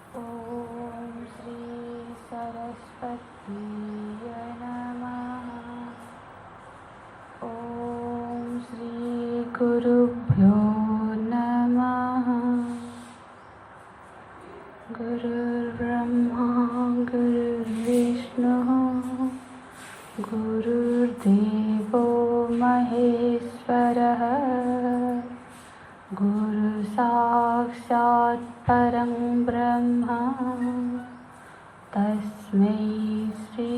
ॐ श्री सरस्वतीय नमः। ॐ श्री गुरुभ्यो नमः। गुरुर्ब्रह्मा गुरुर्विष्णुः गुरुर्देवो महेश्वरः गुरु साक्षात् परं ब्रह्म तस्मै श्री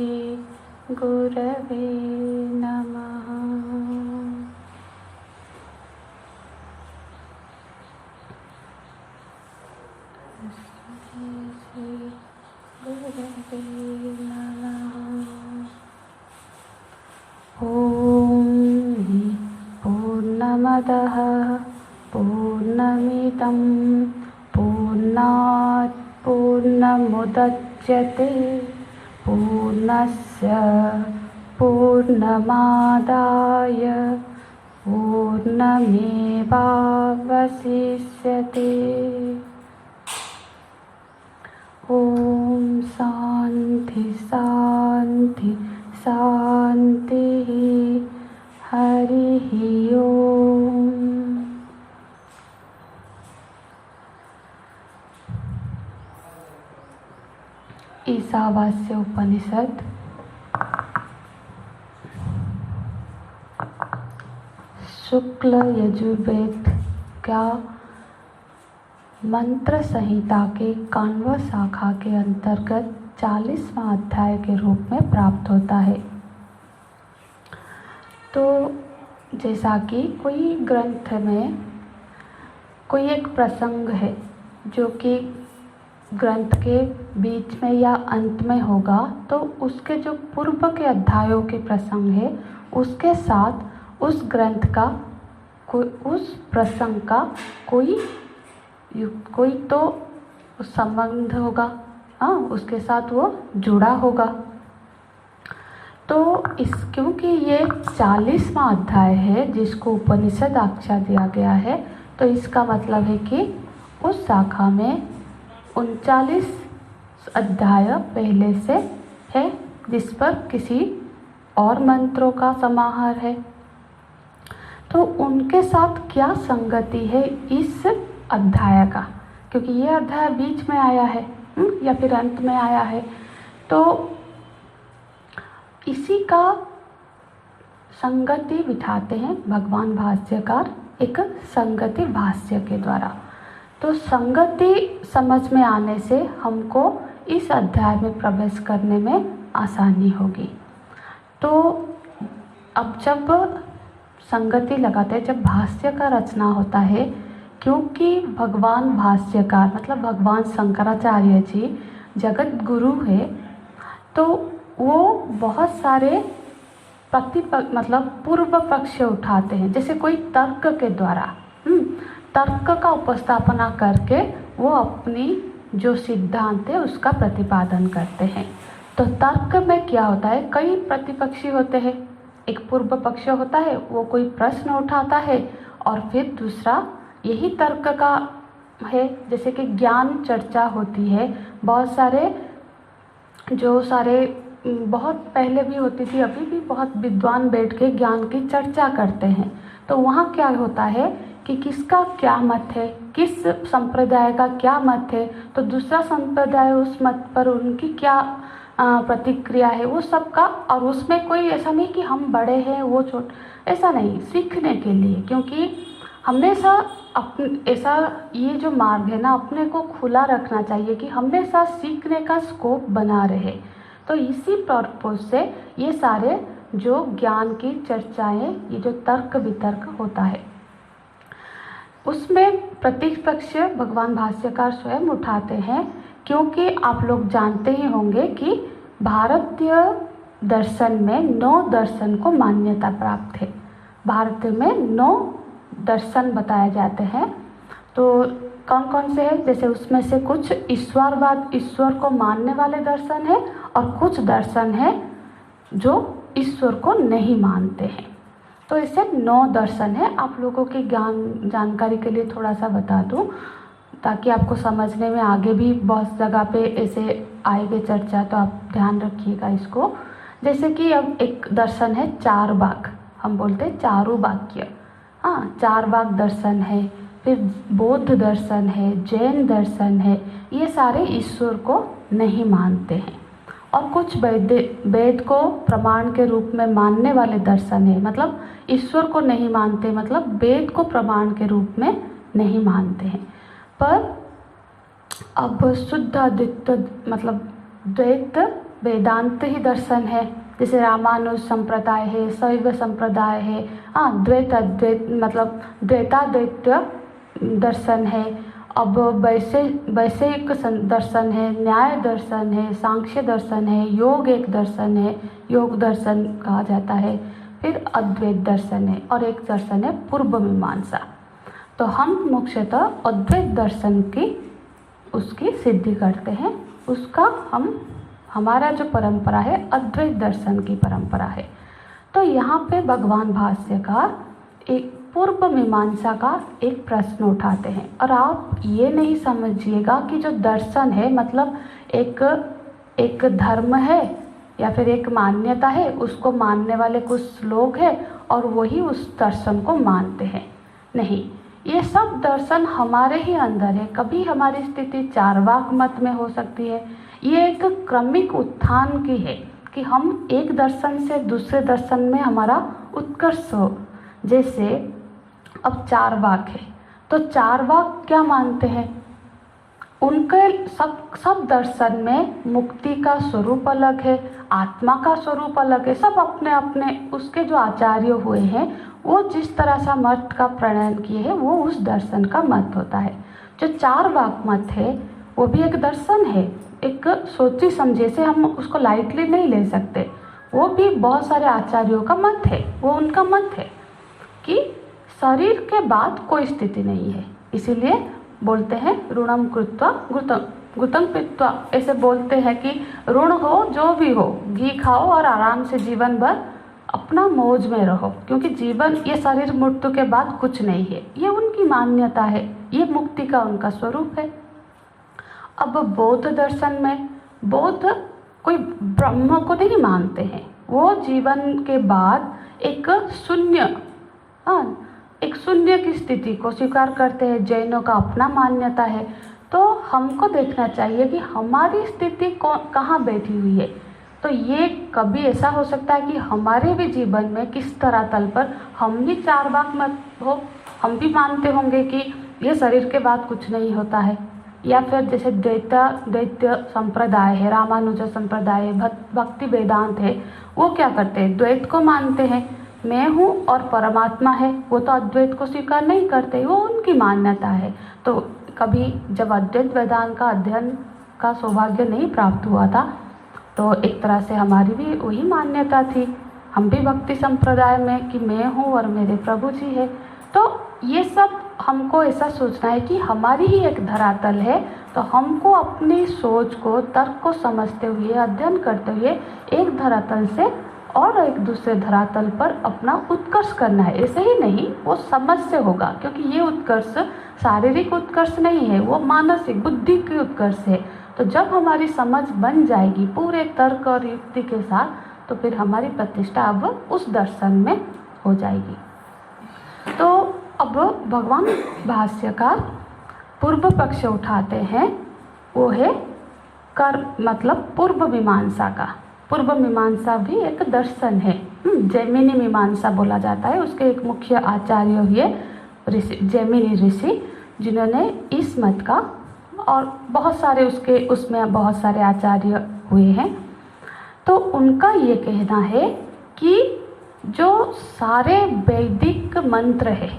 गुरवे नमः। तस्मै श्री गुरवे नमः। ॐ पूर्णमदः पूर्णमिदं पूर्णात् पूर्णमुदच्यते पूर्णस्य पूर्णमादाय पूर्णमेवावशिष्यते। ॐ शान्ति शान्ति शान्तिः। हरिः ओम्। ईशावास्य उपनिषद शुक्ल यजुर्वेद का मंत्र संहिता के काण्व शाखा के अंतर्गत 40वां अध्याय के रूप में प्राप्त होता है। तो जैसा कि कोई ग्रंथ में कोई एक प्रसंग है जो कि ग्रंथ के बीच में या अंत में होगा, तो उसके जो पूर्व के अध्यायों के प्रसंग है उसके साथ उस ग्रंथ का उस प्रसंग का कोई तो संबंध होगा, हाँ, उसके साथ वो जुड़ा होगा। तो क्योंकि ये 40वां अध्याय है जिसको उपनिषद आख्या दिया गया है, तो इसका मतलब है कि उस शाखा में 39 अध्याय पहले से है जिस पर किसी और मंत्रों का समाहार है। तो उनके साथ क्या संगति है इस अध्याय का, क्योंकि ये अध्याय बीच में आया है या फिर अंत में आया है, तो इसी का संगति बिठाते हैं भगवान भाष्यकार एक संगति भाष्य के द्वारा। तो संगति समझ में आने से हमको इस अध्याय में प्रवेश करने में आसानी होगी। तो अब जब संगति लगाते हैं, जब भाष्य का रचना होता है, क्योंकि भगवान भाष्यकार मतलब भगवान शंकराचार्य जी जगत गुरु है, तो वो बहुत सारे मतलब पूर्व पक्ष उठाते हैं। जैसे कोई तर्क के द्वारा तर्क का उपस्थापना करके वो अपनी जो सिद्धांत है उसका प्रतिपादन करते हैं। तो तर्क में क्या होता है, कई प्रतिपक्षी होते हैं। एक पूर्व पक्ष होता है, वो कोई प्रश्न उठाता है, और फिर दूसरा यही तर्क का है। जैसे कि ज्ञान चर्चा होती है, बहुत पहले भी होती थी, अभी भी बहुत विद्वान बैठ के ज्ञान की चर्चा करते हैं। तो वहाँ क्या होता है कि किसका क्या मत है, किस संप्रदाय का क्या मत है, तो दूसरा संप्रदाय उस मत पर उनकी क्या प्रतिक्रिया है, वो सबका। और उसमें कोई ऐसा नहीं कि हम बड़े हैं वो छोटे, ऐसा नहीं, सीखने के लिए। क्योंकि हमेशा ऐसा ये जो मार्ग है ना, अपने को खुला रखना चाहिए कि हमेशा सीखने का स्कोप बना रहे। तो इसी पर्पस से ये सारे जो ज्ञान की चर्चाएं, ये जो तर्क वितर्क होता है, उसमें प्रतिपक्ष भगवान भाष्यकार स्वयं उठाते हैं। क्योंकि आप लोग जानते ही होंगे कि भारतीय दर्शन में 9 दर्शन को मान्यता प्राप्त है। भारत में 9 दर्शन बताए जाते हैं। तो कौन कौन से हैं, जैसे उसमें से कुछ ईश्वरवाद, ईश्वर को मानने वाले दर्शन है, और कुछ दर्शन है जो ईश्वर को नहीं मानते हैं। तो ऐसे 9 दर्शन है। आप लोगों की जानकारी के लिए थोड़ा सा बता दूं, ताकि आपको समझने में आगे भी बहुत जगह पे ऐसे आएगी चर्चा, तो आप ध्यान रखिएगा इसको। जैसे कि अब एक दर्शन है चार बाग, हम बोलते हैं चारु वाक्य। हाँ, चार बाग दर्शन है, फिर बौद्ध दर्शन है, जैन दर्शन है। ये सारे ईश्वर को नहीं मानते हैं। और कुछ वेद को प्रमाण के रूप में मानने वाले दर्शन है, मतलब ईश्वर को नहीं मानते, मतलब वेद को प्रमाण के रूप में नहीं मानते हैं। पर अब शुद्ध अद्वैत मतलब द्वैत वेदांत ही दर्शन है। जैसे रामानुज संप्रदाय है, शैव संप्रदाय है। हाँ, द्वैत अद्वैत मतलब द्वैताद्वैत दर्शन है। अब वैशेयिक दर्शन है, न्याय दर्शन है, सांख्य दर्शन है, योग एक दर्शन है, योग दर्शन कहा जाता है। फिर अद्वैत दर्शन है और एक दर्शन है पूर्व मीमांसा। तो हम मुख्यतः अद्वैत दर्शन की उसकी सिद्धि करते हैं। उसका हमारा जो परंपरा है अद्वैत दर्शन की परंपरा है। तो यहाँ पे भगवान भाष्यकार एक पूर्व मीमांसा का एक प्रश्न उठाते हैं। और आप ये नहीं समझिएगा कि जो दर्शन है मतलब एक धर्म है या फिर एक मान्यता है, उसको मानने वाले कुछ लोग हैं और वही उस दर्शन को मानते हैं। नहीं, ये सब दर्शन हमारे ही अंदर है। कभी हमारी स्थिति चारवाक मत में हो सकती है। ये एक क्रमिक उत्थान की है कि हम एक दर्शन से दूसरे दर्शन में हमारा उत्कर्ष हो। जैसे अब चारवाक है, तो चारवाक क्या मानते हैं? उनके सब दर्शन में मुक्ति का स्वरूप अलग है, आत्मा का स्वरूप अलग है। सब अपने अपने उसके जो आचार्य हुए हैं वो जिस तरह से मत का प्रणयन किए हैं वो उस दर्शन का मत होता है। जो चारवाक मत है वो भी एक दर्शन है, एक सोची समझे से हम उसको लाइटली नहीं ले सकते। वो भी बहुत सारे आचार्यों का मत है। वो उनका मत है कि शरीर के बाद कोई स्थिति नहीं है। इसीलिए बोलते हैं ऋणम कृत्वा घृतं पीत्वा। ऐसे बोलते हैं कि ऋण हो जो भी हो, घी खाओ और आराम से जीवन भर अपना मौज में रहो, क्योंकि जीवन ये शरीर मृत्यु के बाद कुछ नहीं है। ये उनकी मान्यता है, ये मुक्ति का उनका स्वरूप है। अब बौद्ध दर्शन में बौद्ध कोई ब्रह्म को नहीं मानते हैं। वो जीवन के बाद एक शून्य की स्थिति को स्वीकार करते हैं। जैनों का अपना मान्यता है। तो हमको देखना चाहिए कि हमारी स्थिति कहाँ बैठी हुई है। तो ये कभी ऐसा हो सकता है कि हमारे भी जीवन में किस तरह तल पर हम भी चारवाक मत हो, हम भी मानते होंगे कि ये शरीर के बाद कुछ नहीं होता है। या फिर जैसे द्वैत संप्रदाय है, रामानुज संप्रदाय है, भक्ति वेदांत है, वो क्या करते हैं? द्वैत को मानते हैं, मैं हूँ और परमात्मा है। वो तो अद्वैत को स्वीकार नहीं करते, वो उनकी मान्यता है। तो कभी जब अद्वैत वेदांत का अध्ययन का सौभाग्य नहीं प्राप्त हुआ था तो एक तरह से हमारी भी वही मान्यता थी। हम भी भक्ति संप्रदाय में कि मैं हूँ और मेरे प्रभु जी है। तो ये सब हमको ऐसा सोचना है कि हमारी ही एक धरातल है। तो हमको अपनी सोच को, तर्क को समझते हुए, अध्ययन करते हुए एक धरातल से और एक दूसरे धरातल पर अपना उत्कर्ष करना है। ऐसे ही नहीं, वो समझ से होगा, क्योंकि ये उत्कर्ष शारीरिक उत्कर्ष नहीं है, वो मानसिक बुद्धि की उत्कर्ष है। तो जब हमारी समझ बन जाएगी पूरे तर्क और युक्ति के साथ, तो फिर हमारी प्रतिष्ठा अब उस दर्शन में हो जाएगी। तो अब भगवान भाष्यकार पूर्व पक्ष उठाते हैं, वो है मतलब पूर्व मीमांसा का। पूर्व मीमांसा भी एक दर्शन है, जैमिनी मीमांसा बोला जाता है। उसके एक मुख्य आचार्य हुए जैमिनी ऋषि, जिन्होंने इस मत का और बहुत सारे उसमें बहुत सारे आचार्य हुए हैं। तो उनका ये कहना है कि जो सारे वैदिक मंत्र है,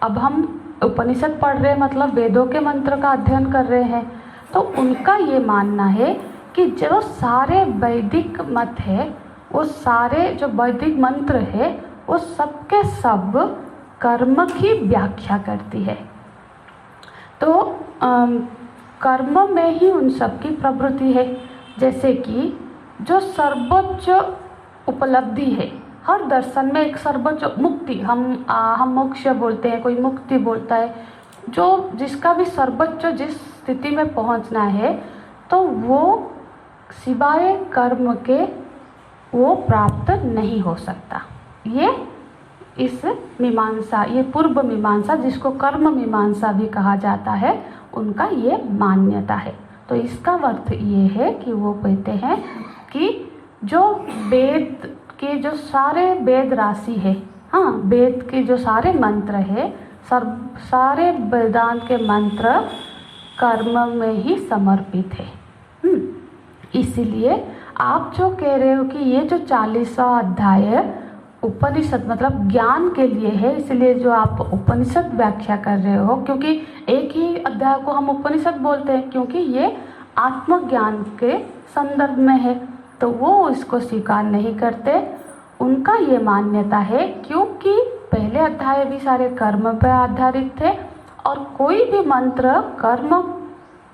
अब हम उपनिषद पढ़ रहे हैं मतलब वेदों के मंत्र का अध्ययन कर रहे हैं, तो उनका ये मानना है कि जो सारे वैदिक मत है, वो सारे जो वैदिक मंत्र है, वो सबके सब कर्म की व्याख्या करती है। तो कर्म में ही उन सब की प्रवृत्ति है। जैसे कि जो सर्वोच्च उपलब्धि है, हर दर्शन में एक सर्वोच्च मुक्ति, हम मोक्ष बोलते हैं, कोई मुक्ति बोलता है, जो जिसका भी सर्वोच्च जिस स्थिति में पहुंचना है तो वो सिवाय कर्म के वो प्राप्त नहीं हो सकता। ये इस मीमांसा, ये पूर्व मीमांसा जिसको कर्म मीमांसा भी कहा जाता है, उनका ये मान्यता है। तो इसका अर्थ ये है कि वो कहते हैं कि जो वेद के जो सारे वेद राशि है, हाँ, वेद के जो सारे मंत्र है, सारे वेदांत के मंत्र कर्म में ही समर्पित है। इसीलिए आप जो कह रहे हो कि ये जो 40वां अध्याय उपनिषद मतलब ज्ञान के लिए है, इसलिए जो आप उपनिषद व्याख्या कर रहे हो, क्योंकि एक ही अध्याय को हम उपनिषद बोलते हैं क्योंकि ये आत्मज्ञान के संदर्भ में है, तो वो इसको स्वीकार नहीं करते। उनका ये मान्यता है क्योंकि पहले अध्याय भी सारे कर्म पर आधारित थे और कोई भी मंत्र कर्म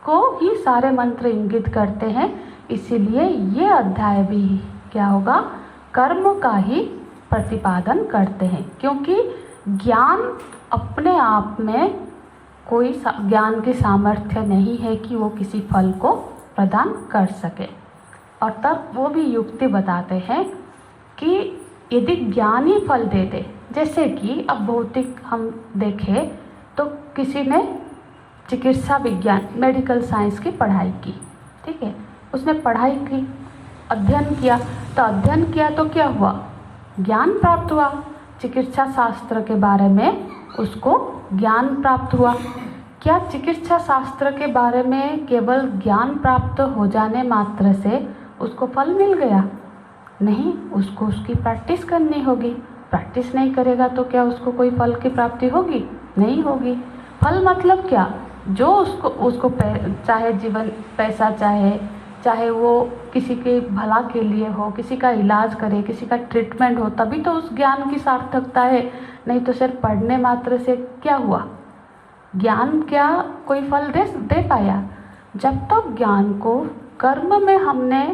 को ही सारे मंत्र इंगित करते हैं, इसीलिए ये अध्याय भी क्या होगा, कर्म का ही प्रतिपादन करते हैं। क्योंकि ज्ञान अपने आप में कोई ज्ञान की सामर्थ्य नहीं है कि वो किसी फल को प्रदान कर सके। और तब वो भी युक्ति बताते हैं कि यदि ज्ञान ही फल दे दे, जैसे कि अब भौतिक हम देखें तो किसी ने चिकित्सा विज्ञान मेडिकल साइंस की पढ़ाई की, ठीक है, उसने पढ़ाई की, अध्ययन किया, तो अध्ययन किया तो क्या हुआ, ज्ञान प्राप्त हुआ, चिकित्सा शास्त्र के बारे में उसको ज्ञान प्राप्त हुआ। क्या चिकित्सा शास्त्र के बारे में केवल ज्ञान प्राप्त हो जाने मात्र से उसको फल मिल गया? नहीं, उसको उसकी प्रैक्टिस करनी होगी। प्रैक्टिस नहीं करेगा तो क्या उसको कोई फल की प्राप्ति होगी? नहीं होगी। फल मतलब क्या, जो उसको चाहे जीवन पैसा चाहे वो किसी के भला के लिए हो, किसी का इलाज करे, किसी का ट्रीटमेंट हो, तभी तो उस ज्ञान की सार्थकता है। नहीं तो सिर्फ पढ़ने मात्र से क्या हुआ, ज्ञान क्या कोई फल दे पाया? जब तक ज्ञान को कर्म में हमने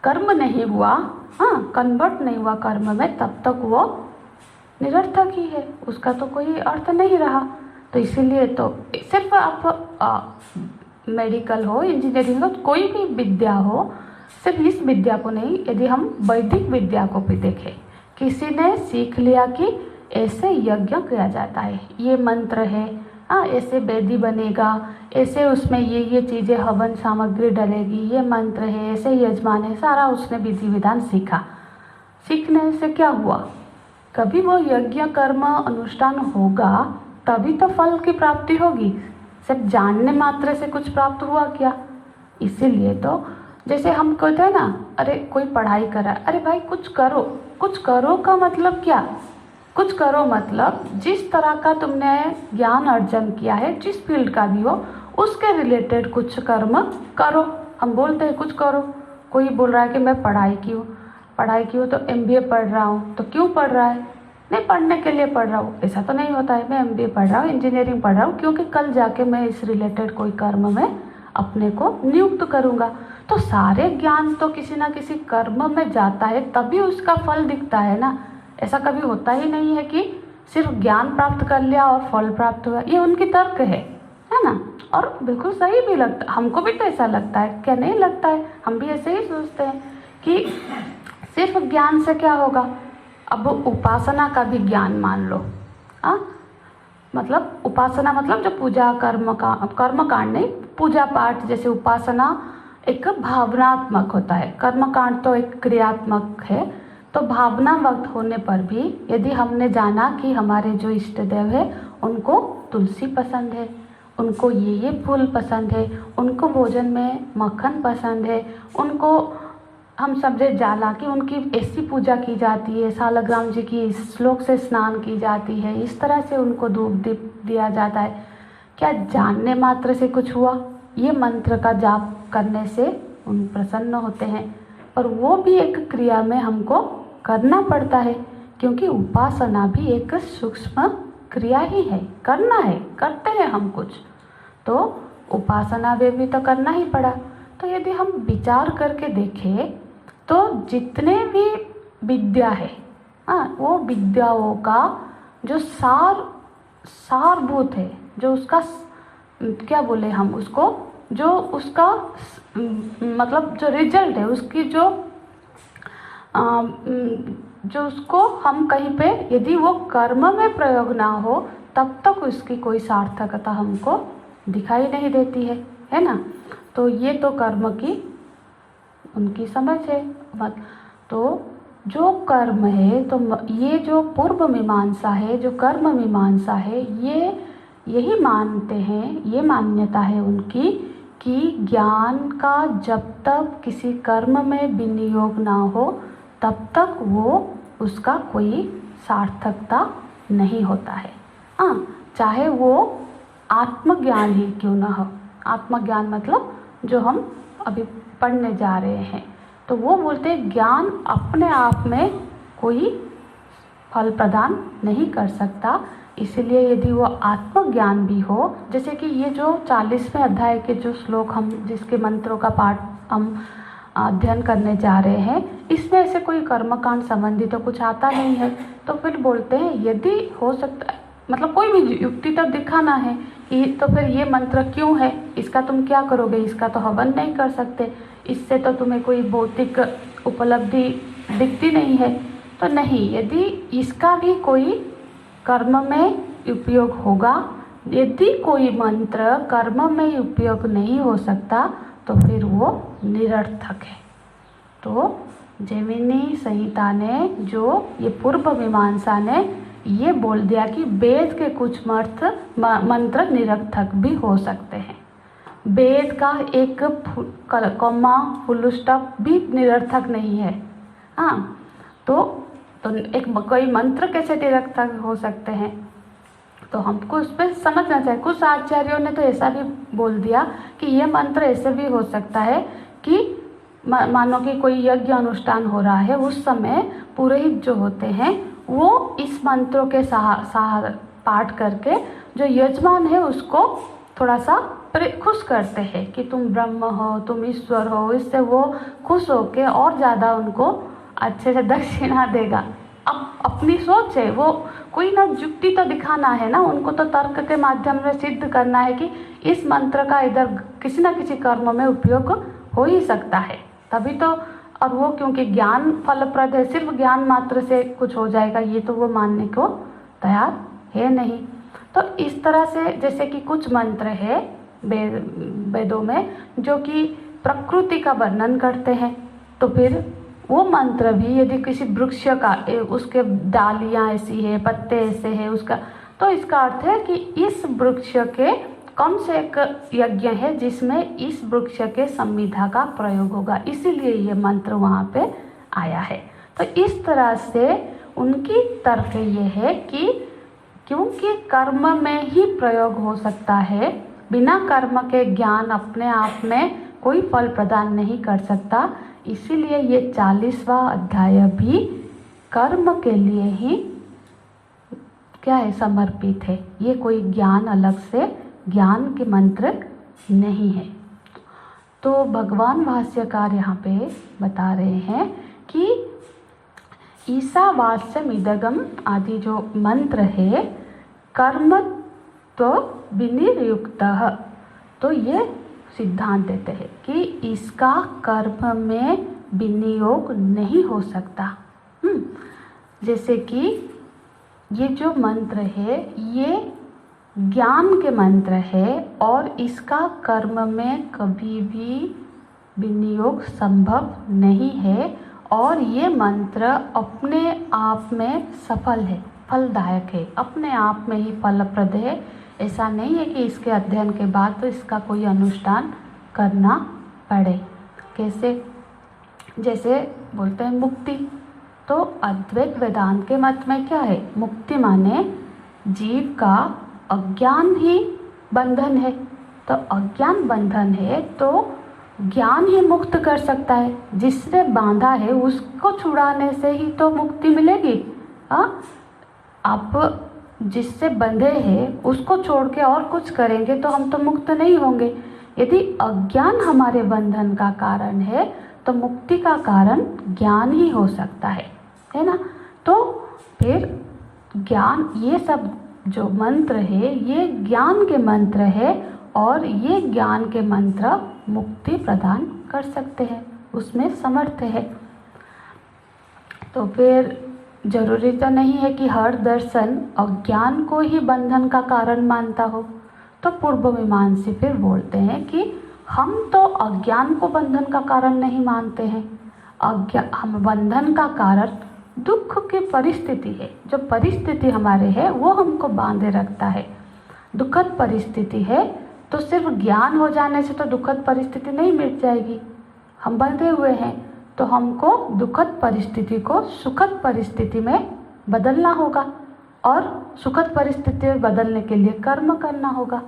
कर्म नहीं हुआ, हाँ, कन्वर्ट नहीं हुआ कर्म में, तब तक वो निरर्थक ही है, उसका तो कोई अर्थ नहीं रहा। तो इसीलिए तो सिर्फ आप मेडिकल हो, इंजीनियरिंग हो, कोई भी विद्या हो, सिर्फ इस विद्या को नहीं, यदि हम वैदिक विद्या को भी देखें, किसी ने सीख लिया कि ऐसे यज्ञ किया जाता है, ये मंत्र है, ऐसे वेदी बनेगा, ऐसे उसमें ये चीज़ें हवन सामग्री डलेगी, ये मंत्र है, ऐसे यजमान है, सारा उसने विधि विधान सीखा। सीखने से क्या हुआ, कभी वो यज्ञ कर्म अनुष्ठान होगा तभी तो फल की प्राप्ति होगी। सिर्फ जानने मात्र से कुछ प्राप्त हुआ क्या? इसीलिए तो जैसे हम कहते हैं ना, अरे कोई पढ़ाई कर रहा है, अरे भाई कुछ करो। कुछ करो का मतलब क्या? कुछ करो मतलब जिस तरह का तुमने ज्ञान अर्जन किया है, जिस फील्ड का भी हो, उसके रिलेटेड कुछ कर्म करो। हम बोलते हैं कुछ करो। कोई बोल रहा है कि मैं पढ़ाई की हूँ तो MBA पढ़ रहा हूँ, तो क्यों पढ़ रहा है? नहीं, पढ़ने के लिए पढ़ रहा हूँ, ऐसा तो नहीं होता है। मैं MBA पढ़ रहा हूँ, इंजीनियरिंग पढ़ रहा हूँ, क्योंकि कल जाके मैं इस रिलेटेड कोई कर्म में अपने को नियुक्त करूँगा। तो सारे ज्ञान तो किसी ना किसी कर्म में जाता है, तभी उसका फल दिखता है ना। ऐसा कभी होता ही नहीं है कि सिर्फ ज्ञान प्राप्त कर लिया और फल प्राप्त हुआ। ये उनकी तर्क है ना, और बिल्कुल सही भी लगता, हमको भी तो ऐसा लगता है, क्या नहीं लगता है? हम भी ऐसे ही सोचते हैं कि सिर्फ ज्ञान से क्या होगा। अब उपासना का भी ज्ञान मान लो, मतलब उपासना मतलब जो पूजा कर्मकांड नहीं, पूजा पाठ जैसे उपासना एक भावनात्मक होता है, कर्मकांड तो एक क्रियात्मक है। तो भावना वक्त होने पर भी यदि हमने जाना कि हमारे जो इष्ट देव है उनको तुलसी पसंद है, उनको ये फूल पसंद है, उनको भोजन में मक्खन पसंद है, उनको हम समझे जाला कि उनकी ऐसी पूजा की जाती है, सालग्राम जी की इस श्लोक से स्नान की जाती है, इस तरह से उनको धूप दीप दिया जाता है। क्या जानने मात्र से कुछ हुआ? ये मंत्र का जाप करने से उन प्रसन्न होते हैं, और वो भी एक क्रिया में हमको करना पड़ता है, क्योंकि उपासना भी एक सूक्ष्म क्रिया ही है, करना है, करते हैं हम कुछ, तो उपासना में भी तो करना ही पड़ा। तो यदि हम विचार करके देखें तो जितने भी विद्या है, वो विद्याओं का जो सारभूत है, जो उसका क्या बोले हम उसको, जो उसका मतलब जो रिजल्ट है उसकी जो उसको हम कहीं पे यदि वो कर्म में प्रयोग ना हो तब तक उसकी कोई सार्थकता हमको दिखाई नहीं देती है ना। तो ये तो कर्म की उनकी समझ है। तो जो कर्म है, तो ये जो पूर्व मीमांसा है, जो कर्म मीमांसा है, ये यही मानते हैं, ये मान्यता है उनकी कि ज्ञान का जब तक किसी कर्म में विनियोग ना हो तब तक वो उसका कोई सार्थकता नहीं होता है। चाहे वो आत्मज्ञान ही क्यों ना हो। आत्मज्ञान मतलब जो हम अभी पढ़ने जा रहे हैं, तो वो बोलते हैं ज्ञान अपने आप में कोई फल प्रदान नहीं कर सकता। इसलिए यदि वो आत्मज्ञान भी हो, जैसे कि ये जो 40वें अध्याय के जो श्लोक हम जिसके मंत्रों का पाठ हम अध्ययन करने जा रहे हैं, इसमें ऐसे कोई कर्मकांड संबंधी तो कुछ आता नहीं है। तो फिर बोलते हैं यदि हो सकता है, मतलब कोई भी युक्ति तो दिखाना है कि तो फिर ये मंत्र क्यों है, इसका तुम क्या करोगे, इसका तो हवन नहीं कर सकते, इससे तो तुम्हें कोई भौतिक उपलब्धि दिखती नहीं है। तो नहीं, यदि इसका भी कोई कर्म में उपयोग होगा, यदि कोई मंत्र कर्म में उपयोग नहीं हो सकता तो फिर वो निरर्थक है। तो जैमिनी संहिता ने, जो ये पूर्व मीमांसा ने ये बोल दिया कि वेद के कुछ मंत्र निरर्थक भी हो सकते हैं। वेद का एक कॉमा फुल स्टॉप भी निरर्थक नहीं है। तो एक कोई मंत्र कैसे निरर्थक हो सकते हैं, तो हमको उस पर समझना चाहिए। कुछ आचार्यों ने तो ऐसा भी बोल दिया कि ये मंत्र ऐसे भी हो सकता है कि मानो कि कोई यज्ञ अनुष्ठान हो रहा है, उस समय पुरोहित जो होते हैं वो इस मंत्रों के पाठ करके जो यजमान है उसको थोड़ा सा खुश करते हैं कि तुम ब्रह्म हो, तुम ईश्वर हो। इससे वो खुश होके और ज़्यादा उनको अच्छे से दक्षिणा देगा। अब अपनी सोच है, वो कोई ना युक्ति तो दिखाना है ना, उनको तो तर्क के माध्यम से सिद्ध करना है कि इस मंत्र का इधर किसी न किसी कर्म में उपयोग हो ही सकता है, तभी तो। और वो क्योंकि ज्ञान फलप्रद है, सिर्फ ज्ञान मात्र से कुछ हो जाएगा ये तो वो मानने को तैयार है नहीं। तो इस तरह से जैसे कि कुछ मंत्र है वेदों में जो कि प्रकृति का वर्णन करते हैं, तो फिर वो मंत्र भी यदि किसी वृक्ष का उसके डालियाँ ऐसी है, पत्ते ऐसे हैं उसका, तो इसका अर्थ है कि इस वृक्ष के कौन से एक यज्ञ है जिसमें इस वृक्ष के संविधा का प्रयोग होगा, इसीलिए ये मंत्र वहाँ पे आया है। तो इस तरह से उनकी तर्क ये है कि क्योंकि कर्म में ही प्रयोग हो सकता है, बिना कर्म के ज्ञान अपने आप में कोई फल प्रदान नहीं कर सकता, इसीलिए ये 40वां अध्याय भी कर्म के लिए ही क्या है, समर्पित है। ये कोई ज्ञान अलग से ज्ञान के मंत्र नहीं है। तो भगवान भाष्यकार यहाँ पे बता रहे हैं कि ईशावास्यम इदगम आदि जो मंत्र है कर्म तो विनिर्युक्त, तो ये सिद्धांत देते हैं कि इसका कर्म में विनियोग नहीं हो सकता। जैसे कि ये जो मंत्र है ये ज्ञान के मंत्र है और इसका कर्म में कभी भी विनियोग संभव नहीं है, और ये मंत्र अपने आप में सफल है, फलदायक है, अपने आप में ही फलप्रद है। ऐसा नहीं है कि इसके अध्ययन के बाद तो इसका कोई अनुष्ठान करना पड़े। कैसे, जैसे बोलते हैं मुक्ति, तो अद्वैत वेदांत के मत में क्या है, मुक्ति माने जीव का अज्ञान ही बंधन है। तो अज्ञान बंधन है तो ज्ञान ही मुक्त कर सकता है, जिससे बांधा है उसको छुड़ाने से ही तो मुक्ति मिलेगी। आप जिससे बंधे हैं उसको छोड़ के और कुछ करेंगे तो हम तो मुक्त नहीं होंगे। यदि अज्ञान हमारे बंधन का कारण है तो मुक्ति का कारण ज्ञान ही हो सकता है ना। तो फिर ज्ञान, ये सब जो मंत्र है ये ज्ञान के मंत्र है और ये ज्ञान के मंत्र मुक्ति प्रदान कर सकते हैं, उसमें समर्थ है। तो फिर जरूरी तो नहीं है कि हर दर्शन अज्ञान को ही बंधन का कारण मानता हो। तो पूर्व मीमांसी फिर बोलते हैं कि हम तो अज्ञान को बंधन का कारण नहीं मानते हैं। हम बंधन का कारण दुख की परिस्थिति है, जो परिस्थिति हमारे है वो हमको बांधे रखता है। दुखद परिस्थिति है तो सिर्फ ज्ञान हो जाने से तो दुखद परिस्थिति नहीं मिट जाएगी। हम बंधे हुए हैं तो हमको दुखद परिस्थिति को सुखद परिस्थिति में बदलना होगा और सुखद परिस्थिति में बदलने के लिए कर्म करना होगा,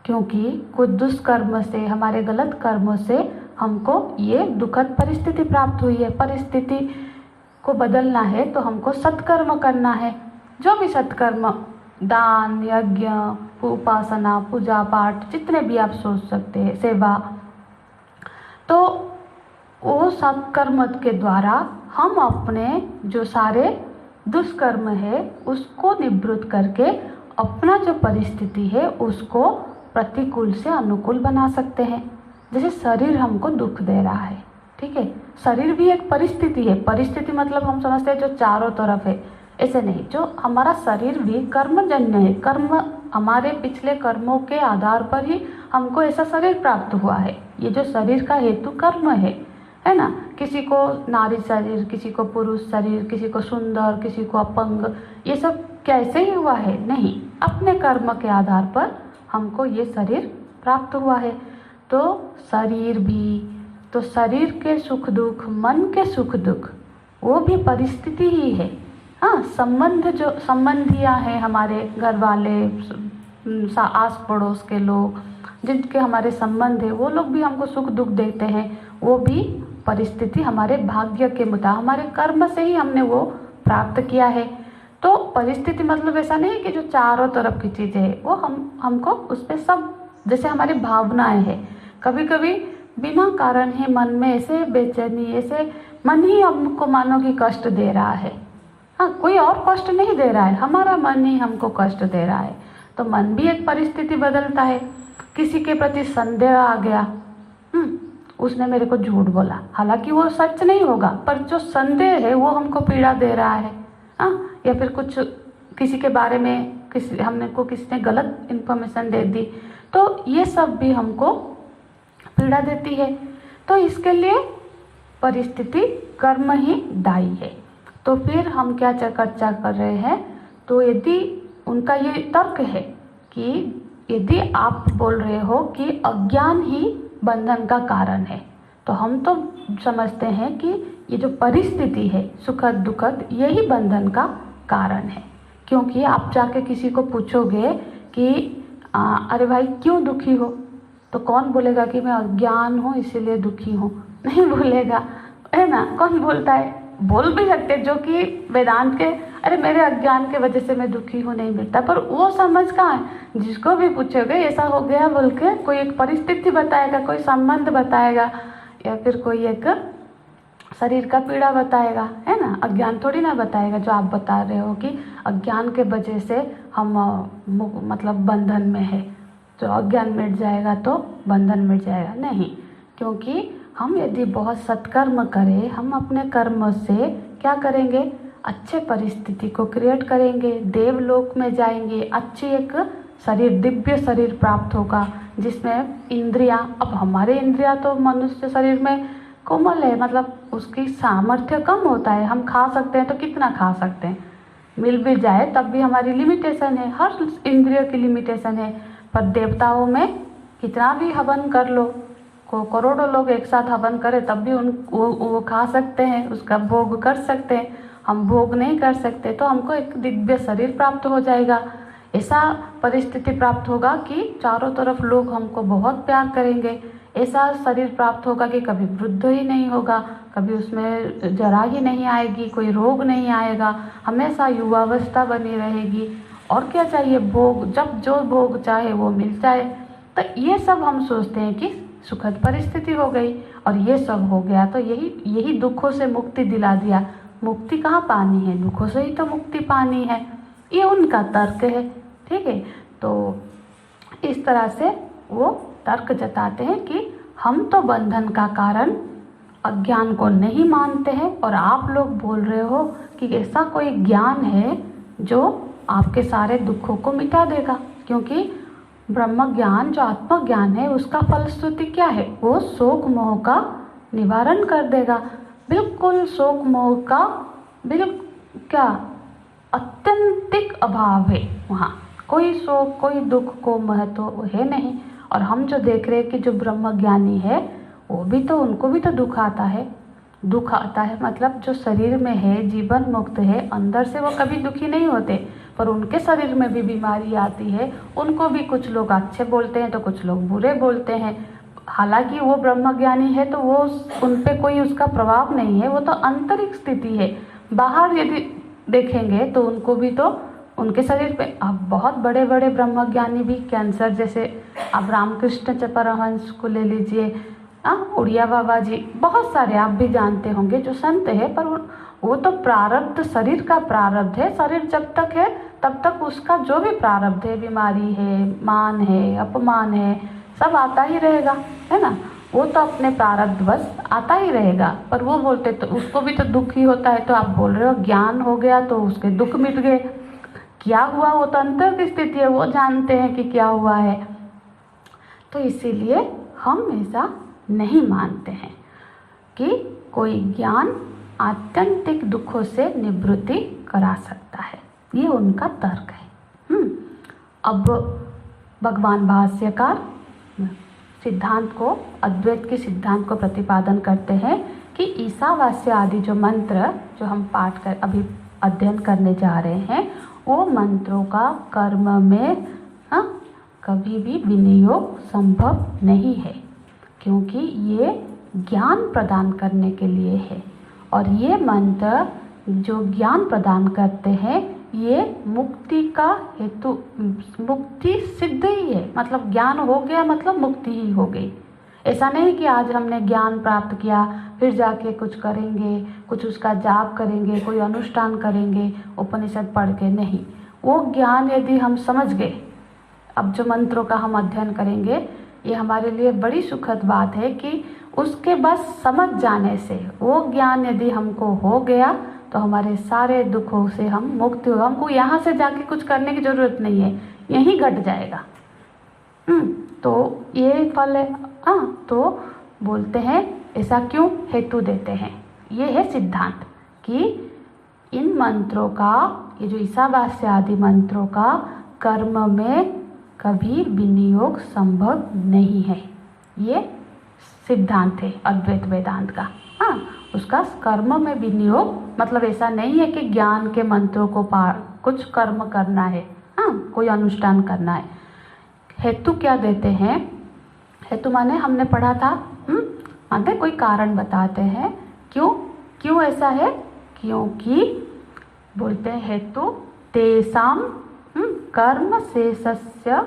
क्योंकि कुछ दुष्कर्म से, हमारे गलत कर्मों से हमको ये दुखद परिस्थिति प्राप्त हुई है। परिस्थिति को बदलना है तो हमको सत्कर्म करना है। जो भी सत्कर्म, दान, यज्ञ, उपासना, पूजा पाठ, जितने भी आप सोच सकते हैं, सेवा, तो वो सत्कर्म के द्वारा हम अपने जो सारे दुष्कर्म है उसको निवृत्त करके अपना जो परिस्थिति है उसको प्रतिकूल से अनुकूल बना सकते हैं। जैसे शरीर हमको दुख दे रहा है, ठीक है, शरीर भी एक परिस्थिति है। परिस्थिति मतलब हम समझते हैं जो चारों तरफ है, ऐसे नहीं। जो हमारा शरीर भी कर्मजन्य है, कर्म, हमारे पिछले कर्मों के आधार पर ही हमको ऐसा शरीर प्राप्त हुआ है। ये जो शरीर का हेतु कर्म है ना। किसी को नारी शरीर, किसी को पुरुष शरीर, किसी को सुंदर, किसी को अपंग, ये सब कैसे ही हुआ है? नहीं, अपने कर्म के आधार पर हमको ये शरीर प्राप्त हुआ है। तो शरीर भी, तो शरीर के सुख दुख, मन के सुख दुख, वो भी परिस्थिति ही है। हाँ, संबंध, जो संबंधियाँ हैं, हमारे घर वाले, आस पड़ोस के लोग, जिनके हमारे संबंध है, वो लोग भी हमको सुख दुख देते हैं। वो भी परिस्थिति हमारे भाग्य के मुताबिक, हमारे कर्म से ही हमने वो प्राप्त किया है। तो परिस्थिति मतलब ऐसा नहीं कि जो चारों तरफ की चीज़ें है वो हमको उस पर सब, जैसे हमारी भावनाएं हैं, कभी कभी बिना कारण ही मन में ऐसे बेचैनी, ऐसे मन ही हमको मानो कि कष्ट दे रहा है। हाँ, कोई और कष्ट नहीं दे रहा है, हमारा मन ही हमको कष्ट दे रहा है। तो मन भी एक परिस्थिति बदलता है। किसी के प्रति संदेह आ गया, उसने मेरे को झूठ बोला, हालांकि वो सच नहीं होगा, पर जो संदेह है वो हमको पीड़ा दे रहा है। हाँ, या फिर कुछ किसी के बारे में किसी ने गलत इन्फॉर्मेशन दे दी, तो ये सब भी हमको पीड़ा देती है। तो इसके लिए परिस्थिति कर्म ही दायी है। तो फिर हम क्या चर्चा कर रहे हैं? तो यदि उनका ये तर्क है कि यदि आप बोल रहे हो कि अज्ञान ही बंधन का कारण है, तो हम तो समझते हैं कि ये जो परिस्थिति है सुखद दुखद, यही बंधन का कारण है। क्योंकि आप जाके किसी को पूछोगे कि अरे भाई क्यों दुखी हो, तो कौन बोलेगा कि मैं अज्ञान हूँ इसीलिए दुखी हूँ? नहीं बोलेगा, है ना। कौन बोलता है? बोल भी सकते जो कि वेदांत के, अरे मेरे अज्ञान के वजह से मैं दुखी हूँ, नहीं मिलता। पर वो समझ कहाँ है? जिसको भी पूछोगे ऐसा हो गया बोल के कोई एक परिस्थिति बताएगा, कोई संबंध बताएगा, या फिर कोई एक शरीर का पीड़ा बताएगा, है ना। अज्ञान थोड़ी ना बताएगा। जो आप बता रहे हो कि अज्ञान के वजह से हम मतलब बंधन में है, तो अज्ञान मिट जाएगा तो बंधन मिट जाएगा, नहीं। क्योंकि हम यदि बहुत सत्कर्म करें, हम अपने कर्म से क्या करेंगे? अच्छे परिस्थिति को क्रिएट करेंगे, देवलोक में जाएंगे, अच्छी एक शरीर, दिव्य शरीर प्राप्त होगा जिसमें इंद्रियां, अब हमारे इंद्रियां तो मनुष्य शरीर में कोमल है, मतलब उसकी सामर्थ्य कम होता है। हम खा सकते हैं तो कितना खा सकते हैं, मिल भी जाए तब भी हमारी लिमिटेशन है, हर इंद्रिय की लिमिटेशन है। पर देवताओं में कितना भी हवन कर लो, करोड़ों लोग एक साथ हवन करें तब भी वो खा सकते हैं, उसका भोग कर सकते हैं। हम भोग नहीं कर सकते, तो हमको एक दिव्य शरीर प्राप्त हो जाएगा। ऐसा परिस्थिति प्राप्त होगा कि चारों तरफ लोग हमको बहुत प्यार करेंगे। ऐसा शरीर प्राप्त होगा कि कभी वृद्ध ही नहीं होगा, कभी उसमें जरा ही नहीं आएगी, कोई रोग नहीं आएगा, हमेशा युवावस्था बनी रहेगी। और क्या चाहिए? भोग, जब जो भोग चाहे वो मिल जाए। तो ये सब हम सोचते हैं कि सुखद परिस्थिति हो गई और ये सब हो गया तो यही दुखों से मुक्ति दिला दिया। मुक्ति कहाँ पानी है? दुखों से ही तो मुक्ति पानी है। ये उनका तर्क है, ठीक है। तो इस तरह से वो तर्क जताते हैं कि हम तो बंधन का कारण अज्ञान को नहीं मानते हैं, और आप लोग बोल रहे हो कि ऐसा कोई ज्ञान है जो आपके सारे दुखों को मिटा देगा, क्योंकि ब्रह्म ज्ञान जो आत्मज्ञान है उसका फलश्रुति क्या है, वो शोक मोह का निवारण कर देगा। बिल्कुल शोक मोह का बिल्कुल क्या अत्यंतिक अभाव है, वहाँ कोई शोक कोई दुख को महत्व है नहीं। और हम जो देख रहे हैं कि जो ब्रह्म ज्ञानी है वो भी तो, उनको भी तो दुख आता है। दुख आता है मतलब जो शरीर में है, जीवन मुक्त है, अंदर से वो कभी दुखी नहीं होते, पर उनके शरीर में भी बीमारी आती है। उनको भी कुछ लोग अच्छे बोलते हैं तो कुछ लोग बुरे बोलते हैं। हालांकि वो ब्रह्मज्ञानी है तो वो उन पे कोई उसका प्रभाव नहीं है, वो तो आंतरिक स्थिति है। बाहर यदि देखेंगे तो उनको भी तो उनके शरीर पे, अब बहुत बड़े बड़े ब्रह्मज्ञानी भी कैंसर जैसे, अब रामकृष्ण परमहंस को ले लीजिए, उड़िया बाबा जी, बहुत सारे आप भी जानते होंगे जो संत है, पर वो तो प्रारब्ध, शरीर का प्रारब्ध है। शरीर जब तक है तब तक उसका जो भी प्रारब्ध है, बीमारी है, मान है, अपमान है, सब आता ही रहेगा, है ना। वो तो अपने प्रारब्ध बस आता ही रहेगा। पर वो बोलते तो उसको भी तो दुख ही होता है। तो आप बोल रहे हो ज्ञान हो गया तो उसके दुख मिट गए। क्या हुआ वो तो अंतर की स्थिति है, वो जानते हैं कि क्या हुआ है। तो इसीलिए हम ऐसा नहीं मानते हैं कि कोई ज्ञान आत्यंतिक दुखों से निवृत्ति करा सकता है। ये उनका तर्क है। अब भगवान भाष्यकार सिद्धांत को, अद्वैत के सिद्धांत को प्रतिपादन करते हैं कि ईशावास्य आदि जो मंत्र जो हम पाठ कर अभी अध्ययन करने जा रहे हैं, वो मंत्रों का कर्म में कभी भी विनियोग संभव नहीं है, क्योंकि ये ज्ञान प्रदान करने के लिए है। और ये मंत्र जो ज्ञान प्रदान करते हैं, ये मुक्ति का हेतु, मुक्ति सिद्ध ही है। मतलब ज्ञान हो गया मतलब मुक्ति ही हो गई। ऐसा नहीं कि आज हमने ज्ञान प्राप्त किया फिर जाके कुछ करेंगे, कुछ उसका जाप करेंगे, कोई अनुष्ठान करेंगे उपनिषद पढ़ के, नहीं। वो ज्ञान यदि हम समझ गए, अब जो मंत्रों का हम अध्ययन करेंगे, ये हमारे लिए बड़ी सुखद बात है कि उसके बस समझ जाने से वो ज्ञान यदि हमको हो गया तो हमारे सारे दुखों से हम मुक्त हो। हमको यहाँ से जाके कुछ करने की ज़रूरत नहीं है, यहीं घट जाएगा। तो ये फल है। तो बोलते हैं ऐसा क्यों, हेतु देते हैं। ये है सिद्धांत कि इन मंत्रों का, ये जो ईशावास्य आदि मंत्रों का कर्म में कभी विनियोग संभव नहीं है। ये सिद्धांत है अद्वैत वेदांत का। उसका कर्म में विनियोग मतलब ऐसा नहीं है कि ज्ञान के मंत्रों को कुछ कर्म करना है, कोई अनुष्ठान करना है। हेतु क्या देते हैं, हेतु माने हमने पढ़ा था, मानते कोई कारण बताते हैं क्यों ऐसा है, क्योंकि बोलते हैं हेतु तेषां कर्म शेषस्य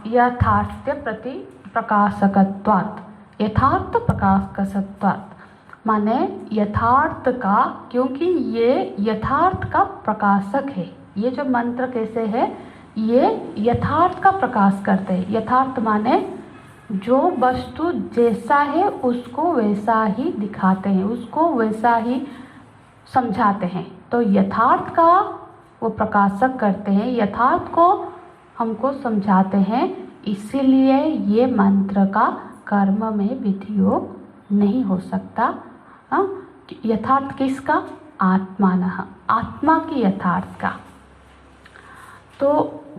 यथार्थ प्रति प्रकाशकत्वात्, यथार्थ प्रकाशकत्वात्, माने यथार्थ का, क्योंकि ये यथार्थ का प्रकाशक है। ये जो मंत्र कैसे है, ये यथार्थ का प्रकाश करते हैं। यथार्थ माने जो वस्तु जैसा है उसको वैसा ही दिखाते हैं, उसको वैसा ही समझाते हैं। तो यथार्थ का वो प्रकाशक करते हैं, यथार्थ को हमको समझाते हैं। इसीलिए ये मंत्र का कर्म में विनियोग नहीं हो सकता। यथार्थ किसका, आत्मानः, आत्मा की यथार्थ का। तो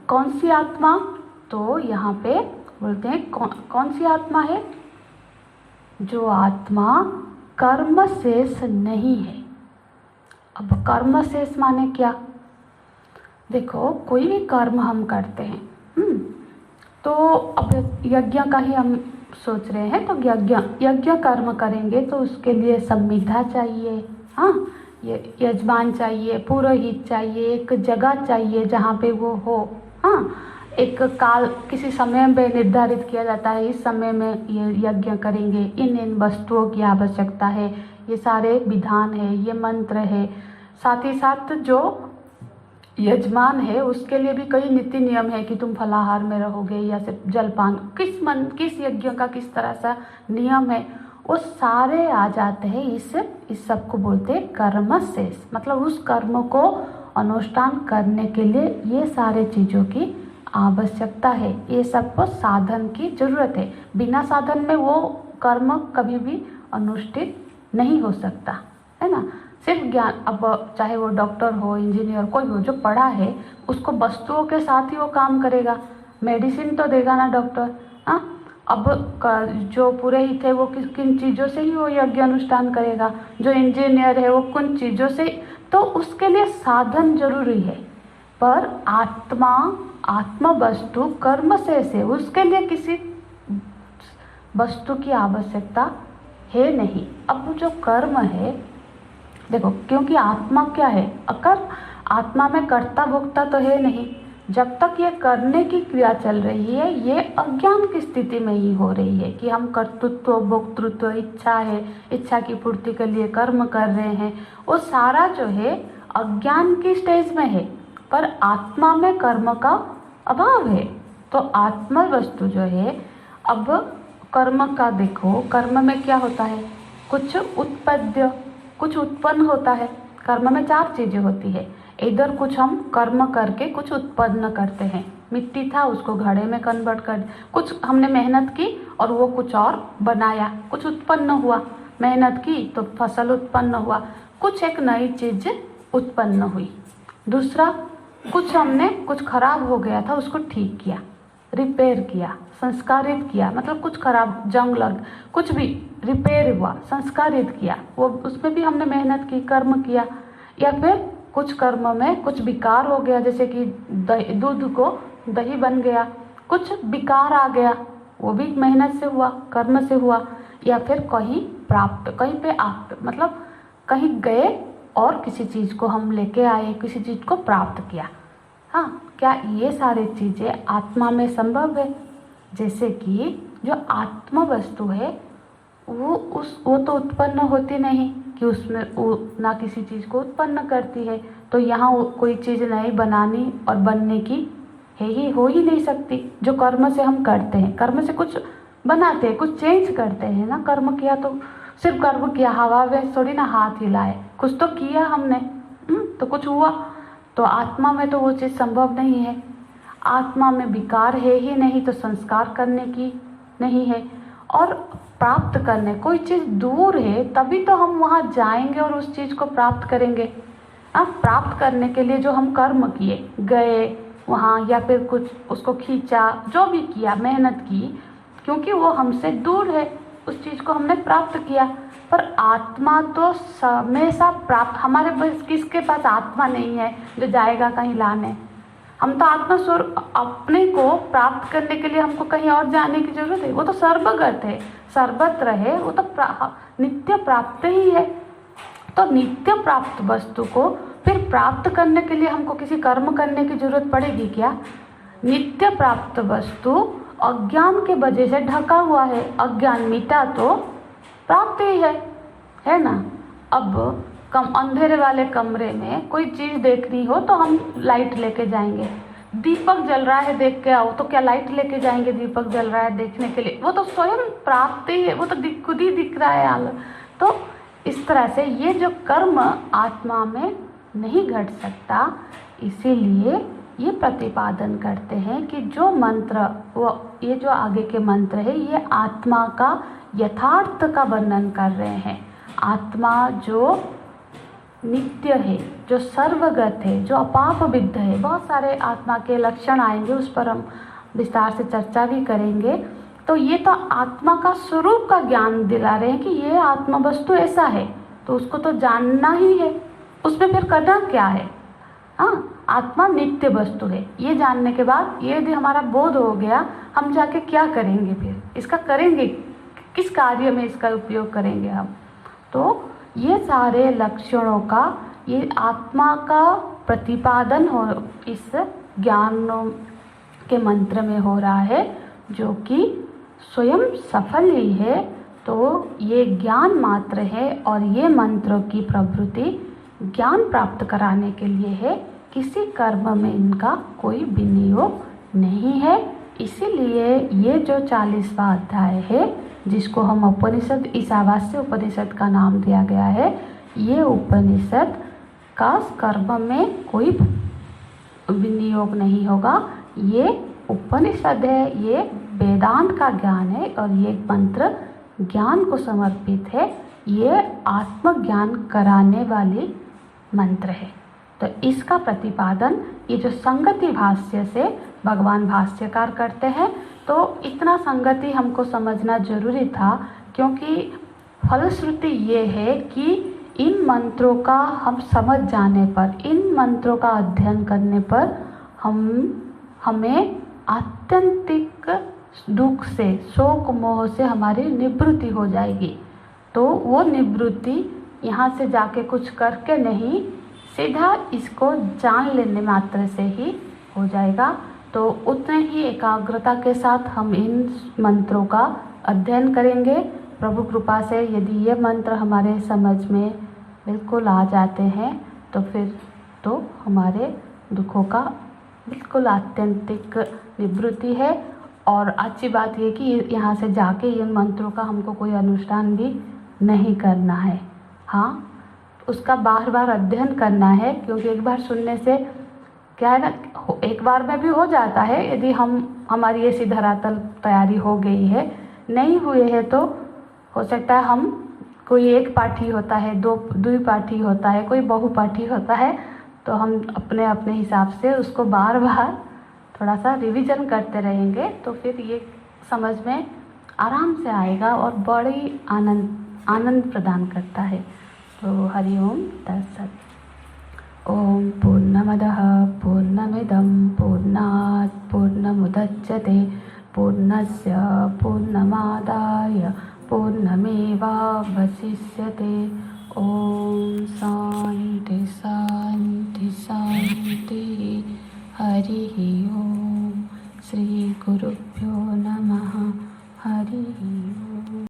कौन सी आत्मा, तो यहाँ पे बोलते हैं कौन सी आत्मा है, जो आत्मा कर्म शेष नहीं है। अब कर्म शेष माने क्या, देखो कोई भी कर्म हम करते हैं, तो अब यज्ञ का ही हम सोच रहे हैं, तो यज्ञ कर्म करेंगे तो उसके लिए संविधा चाहिए, ये यजमान चाहिए, पुरोहित चाहिए, एक जगह चाहिए जहाँ पे वो हो, एक काल किसी समय में निर्धारित किया जाता है, इस समय में ये यज्ञ करेंगे, इन वस्तुओं की आवश्यकता है, ये सारे विधान है, ये मंत्र है। साथ ही साथ जो यजमान है उसके लिए भी कई नीति नियम है कि तुम फलाहार में रहोगे या सिर्फ जलपान, किस यज्ञ का किस तरह सा नियम है, वो सारे आ जाते हैं इस सब को बोलते हैं कर्म शेष। मतलब उस कर्म को अनुष्ठान करने के लिए ये सारे चीज़ों की आवश्यकता है, ये सबको साधन की जरूरत है। बिना साधन में वो कर्म कभी भी अनुष्ठित नहीं हो सकता, है ना। सिर्फ ज्ञान, अब चाहे वो डॉक्टर हो, इंजीनियर, कोई हो, जो पढ़ा है उसको वस्तुओं के साथ ही वो काम करेगा। मेडिसिन तो देगा ना डॉक्टर, हाँ। अब जो पुरोहित है वो किन चीज़ों से ही वो यज्ञ अनुष्ठान करेगा, जो इंजीनियर है वो किन चीज़ों से, तो उसके लिए साधन जरूरी है। पर आत्मा वस्तु कर्म शेष है, उसके लिए किसी वस्तु की आवश्यकता है नहीं। अब जो कर्म है, देखो, क्योंकि आत्मा क्या है, अगर आत्मा में कर्ता भोक्ता तो है नहीं, जब तक ये करने की क्रिया चल रही है ये अज्ञान की स्थिति में ही हो रही है कि हम कर्तृत्व, भोक्तृत्व, इच्छा है, इच्छा की पूर्ति के लिए कर्म कर रहे हैं, वो सारा जो है अज्ञान की स्टेज में है। पर आत्मा में कर्म का अभाव है, तो आत्मा वस्तु जो है, अब कर्म का देखो, कर्म में क्या होता है, कुछ उत्पन्न होता है। कर्म में 4 चीज़ें होती है, इधर कुछ हम कर्म करके कुछ उत्पन्न करते हैं, मिट्टी था उसको घड़े में कन्वर्ट कर, कुछ हमने मेहनत की और वो कुछ और बनाया, कुछ उत्पन्न हुआ, मेहनत की तो फसल उत्पन्न हुआ, कुछ एक नई चीज़ उत्पन्न हुई। दूसरा, कुछ खराब हो गया था उसको ठीक किया, रिपेयर किया, संस्कारित किया, मतलब कुछ खराब जंग लग, कुछ भी रिपेयर हुआ, संस्कारित किया, वो उसमें भी हमने मेहनत की, कर्म किया। या फिर कुछ कर्म में कुछ विकार हो गया, जैसे कि दूध को दही बन गया, कुछ विकार आ गया, वो भी मेहनत से हुआ, कर्म से हुआ। या फिर कहीं पे आप मतलब कहीं गए और किसी चीज़ को हम लेके आए, किसी चीज़ को प्राप्त किया। हाँ, क्या ये सारी चीज़ें आत्मा में संभव है? जैसे कि जो आत्मा वस्तु है वो तो उत्पन्न होती नहीं कि उसमें वो ना किसी चीज़ को उत्पन्न करती है, तो यहाँ कोई चीज़ नई बनानी और बनने की हो ही नहीं सकती। जो कर्म से हम करते हैं, कर्म से कुछ बनाते हैं, कुछ चेंज करते हैं ना। कर्म किया तो सिर्फ कर्म किया, हवा में थोड़ी ना हाथ हिलाए, कुछ तो किया हमने, तो कुछ हुआ। तो आत्मा में तो वो चीज़ संभव नहीं है। आत्मा में विकार है ही नहीं, तो संस्कार करने की नहीं है। और प्राप्त करने, कोई चीज़ दूर है तभी तो हम वहाँ जाएंगे और उस चीज़ को प्राप्त करेंगे। प्राप्त करने के लिए जो हम कर्म किए, गए वहाँ या फिर कुछ उसको खींचा, जो भी किया, मेहनत की, क्योंकि वो हमसे दूर है, उस चीज़ को हमने प्राप्त किया। पर आत्मा तो हमेशा प्राप्त, हमारे पास किसके पास आत्मा नहीं है जो जाएगा कहीं लाने। हम तो आत्मा स्वरूप अपने को प्राप्त करने के लिए हमको कहीं और जाने की जरूरत है। वो तो सर्वगत है, सर्वत्र है, वो तो नित्य प्राप्त ही है। तो नित्य प्राप्त वस्तु को फिर प्राप्त करने के लिए हमको किसी कर्म करने की जरूरत पड़ेगी क्या? नित्य प्राप्त वस्तु अज्ञान के वजह से ढका हुआ है, अज्ञान मिटा तो प्राप्त ही है ना। अब अंधेरे वाले कमरे में कोई चीज़ देखनी हो तो हम लाइट लेके जाएंगे। दीपक जल रहा है देख के आओ, तो क्या लाइट लेके जाएंगे दीपक जल रहा है देखने के लिए? वो तो स्वयं प्राप्त ही है, वो तो खुद ही दिख रहा है आल। तो इस तरह से ये जो कर्म आत्मा में नहीं घट सकता, इसीलिए ये प्रतिपादन करते हैं कि जो मंत्र, वो ये जो आगे के मंत्र है, ये आत्मा का यथार्थ का वर्णन कर रहे हैं। आत्मा जो नित्य है, जो सर्वगत है, जो अपाप विद्ध है। बहुत सारे आत्मा के लक्षण आएंगे, उस पर हम विस्तार से चर्चा भी करेंगे। तो ये तो आत्मा का स्वरूप का ज्ञान दिला रहे हैं कि ये आत्मा वस्तु ऐसा है, तो उसको तो जानना ही है, उसमें फिर करना क्या है। हाँ, आत्मा नित्य वस्तु है, ये जानने के बाद ये यदि हमारा बोध हो गया, हम जाके क्या करेंगे, फिर इसका करेंगे किस कार्य में इसका उपयोग करेंगे हम। तो ये सारे लक्षणों का, ये आत्मा का प्रतिपादन हो इस ज्ञान के मंत्र में हो रहा है, जो कि स्वयं सफल ही है। तो ये ज्ञान मात्र है और ये मंत्रों की प्रवृत्ति ज्ञान प्राप्त कराने के लिए है, किसी कर्म में इनका कोई विनियोग नहीं है। इसीलिए ये जो 40वां अध्याय है, जिसको हम उपनिषद, ईशावास्य उपनिषद का नाम दिया गया है, ये उपनिषद का कर्म में कोई विनियोग नहीं होगा। ये उपनिषद है, ये वेदांत का ज्ञान है और ये मंत्र ज्ञान को समर्पित है। ये आत्मज्ञान कराने वाली मंत्र है। तो इसका प्रतिपादन ये जो संगति भाष्य से भगवान भाष्यकार करते हैं। तो इतना संगति हमको समझना जरूरी था, क्योंकि फलश्रुति ये है कि इन मंत्रों का हम समझ जाने पर, इन मंत्रों का अध्ययन करने पर हमें आत्यंतिक दुख से, शोक मोह से हमारी निवृत्ति हो जाएगी। तो वो निवृत्ति यहाँ से जाके कुछ करके नहीं, सीधा इसको जान लेने मात्र से ही हो जाएगा। तो उतने ही एकाग्रता के साथ हम इन मंत्रों का अध्ययन करेंगे। प्रभु कृपा से यदि ये मंत्र हमारे समझ में बिल्कुल आ जाते हैं तो फिर तो हमारे दुखों का बिल्कुल आत्यंतिक निवृत्ति है। और अच्छी बात ये कि यहाँ से जाके इन मंत्रों का हमको कोई अनुष्ठान भी नहीं करना है। हाँ, उसका बार बार अध्ययन करना है, क्योंकि एक बार सुनने से क्या है ना, एक बार में भी हो जाता है। यदि हमारी ऐसी धरातल तैयारी हो गई है, नहीं हुए है तो हो सकता है हम, कोई एक पाठी होता है, दो पाठी होता है, कोई बहुपाठी होता है, तो हम अपने अपने हिसाब से उसको बार बार थोड़ा सा रिवीजन करते रहेंगे तो फिर ये समझ में आराम से आएगा और बड़ी आनंद प्रदान करता है। तो हरि ओम तत्सत्। ओम पूर्णमदः पूर्णमिदं पूर्णात् पूर्णमुदच्यते पूर्णस्य पूर्णमादाय पूर्णमेवावशिष्यते। ओम शांति शांति शांति। हरि ओम। श्री गुरुभ्यो नमः। हरि ओम।